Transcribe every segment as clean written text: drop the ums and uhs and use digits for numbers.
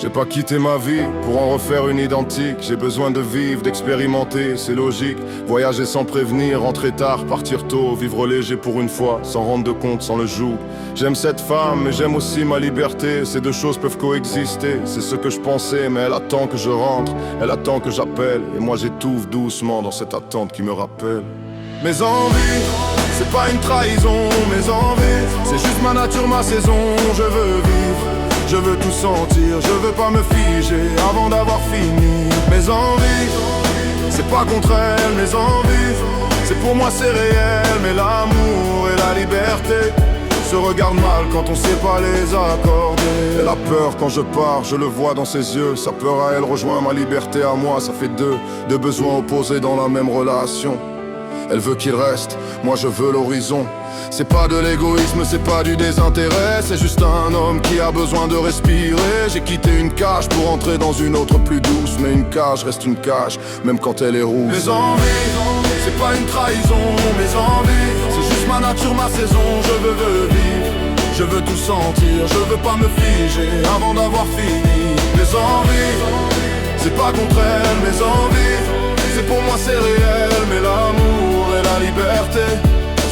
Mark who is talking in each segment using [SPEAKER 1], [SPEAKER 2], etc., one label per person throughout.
[SPEAKER 1] J'ai pas quitté ma vie pour en refaire une identique. J'ai besoin de vivre, d'expérimenter, c'est logique. Voyager sans prévenir, rentrer tard, partir tôt. Vivre léger pour une fois, sans rendre de compte, sans le joug. J'aime cette femme, mais j'aime aussi ma liberté. Ces deux choses peuvent coexister, c'est ce que je pensais. Mais elle attend que je rentre, elle attend que j'appelle. Et moi j'étouffe doucement dans cette attente qui me rappelle mes envies. C'est pas une trahison, mes envies. C'est juste ma nature, ma saison, je veux vivre. Je veux tout sentir, je veux pas me figer avant d'avoir fini. Mes envies, c'est pas contre elles, mes envies. C'est pour moi c'est réel, mais l'amour et la liberté se regardent mal quand on sait pas les accorder. Elle a peur quand je pars, je le vois dans ses yeux. Sa peur à elle rejoint ma liberté à moi. Ça fait deux besoins opposés dans la même relation. Elle veut qu'il reste, moi je veux l'horizon. C'est pas de l'égoïsme, c'est pas du désintérêt. C'est juste un homme qui a besoin de respirer. J'ai quitté une cage pour entrer dans une autre plus douce. Mais une cage reste une cage, même quand elle est rouge. Mes envies, c'est pas une trahison. Mes envies, c'est juste ma nature, ma saison. Je veux vivre, je veux tout sentir. Je veux pas me figer avant d'avoir fini. Mes envies, c'est pas contre elle. Mes envies, c'est pour moi c'est réel. Mais l'amour et la liberté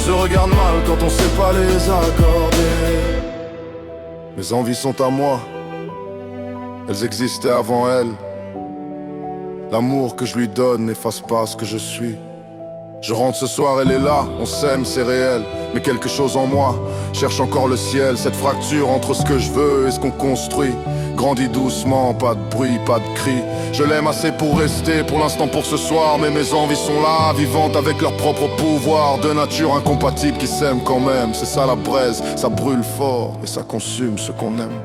[SPEAKER 1] se regardent mal quand on sait pas les accorder. Mes envies sont à moi, elles existaient avant elle. L'amour que je lui donne n'efface pas ce que je suis. Je rentre ce soir, elle est là, on s'aime, c'est réel. Mais quelque chose en moi cherche encore le ciel. Cette fracture entre ce que je veux et ce qu'on construit grandit doucement, pas de bruit, pas de cri. Je l'aime assez pour rester, pour l'instant pour ce soir. Mais mes envies sont là, vivantes avec leur propre pouvoir. De nature incompatible qui s'aiment quand même. C'est ça la braise, ça brûle fort et ça consume ce qu'on aime.